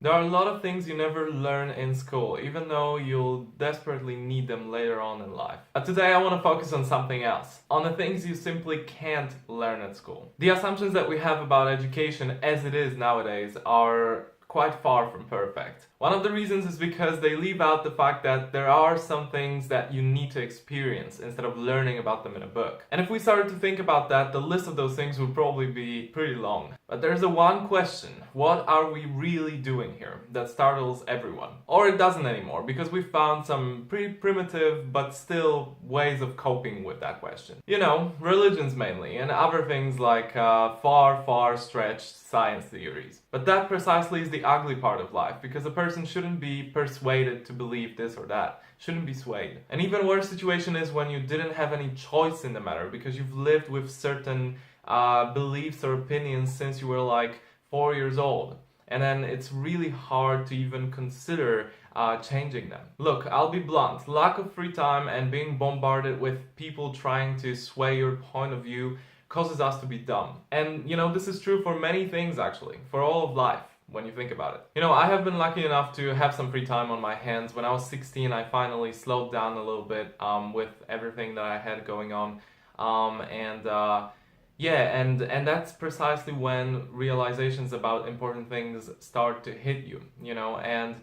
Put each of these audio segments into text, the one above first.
There are a lot of things you never learn in school, even though you'll desperately need them later on in life. Today I want to focus on something else, on the things you simply can't learn at school. The assumptions that we have about education as it is nowadays are quite far from perfect. One of the reasons is because they leave out the fact that there are some things that you need to experience instead of learning about them in a book. And if we started to think about that, the list of those things would probably be pretty long. But there's a one question: what are we really doing here? That startles everyone. Or it doesn't anymore, because we found some pretty primitive but still ways of coping with that question. You know, religions mainly, and other things like far stretched science theories. But that precisely is the ugly part of life, because a person shouldn't be persuaded to believe this or that, shouldn't be swayed. An even worse situation is when you didn't have any choice in the matter, because you've lived with certain beliefs or opinions since you were like 4 years old. And then it's really hard to even consider changing them. Look, I'll be blunt. Lack of free time and being bombarded with people trying to sway your point of view causes us to be dumb. And you know, this is true for many things actually, for all of life, when you think about it. You know, I have been lucky enough to have some free time on my hands. When I was 16, I finally slowed down a little bit with everything that I had going on. And that's precisely when realizations about important things start to hit you, you know, and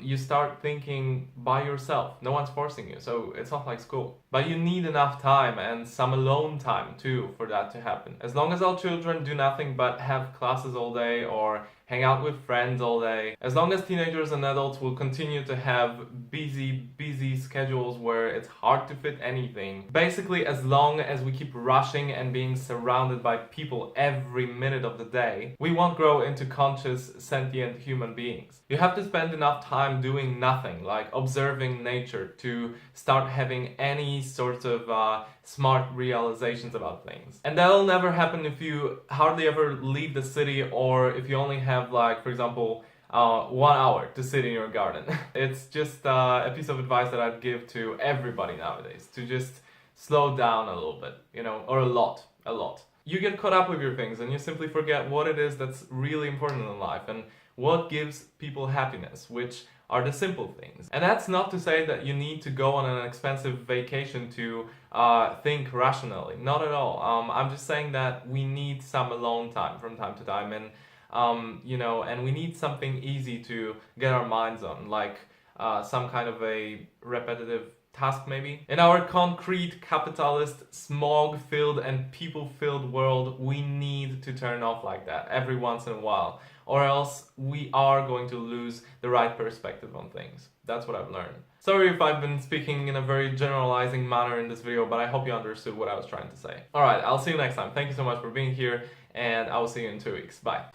you start thinking by yourself. No one's forcing you, so it's not like school. But you need enough time and some alone time too for that to happen. As long as our children do nothing but have classes all day or hang out with friends all day, as long as teenagers and adults will continue to have busy schedules where it's hard to fit anything, basically as long as we keep rushing and being surrounded by people every minute of the day, we won't grow into conscious, sentient human beings. You have to spend enough time doing nothing, like observing nature, to start having any sort of smart realizations about things. And that'll never happen if you hardly ever leave the city, or if you only have, like, for example, 1 hour to sit in your garden. It's just a piece of advice that I'd give to everybody nowadays, to just slow down a little bit, you know, or a lot. You get caught up with your things and you simply forget what it is that's really important in life and what gives people happiness, which are the simple things. And that's not to say that you need to go on an expensive vacation to think rationally. Not at all. I'm just saying that we need some alone time from time to time, and you know, and we need something easy to get our minds on, like some kind of a repetitive task maybe. In our concrete, capitalist, smog-filled and people-filled world, we need to turn off like that every once in a while, or else we are going to lose the right perspective on things. That's what I've learned. Sorry if I've been speaking in a very generalizing manner in this video, but I hope you understood what I was trying to say. Alright, I'll see you next time. Thank you so much for being here, and I will see you in 2 weeks. Bye.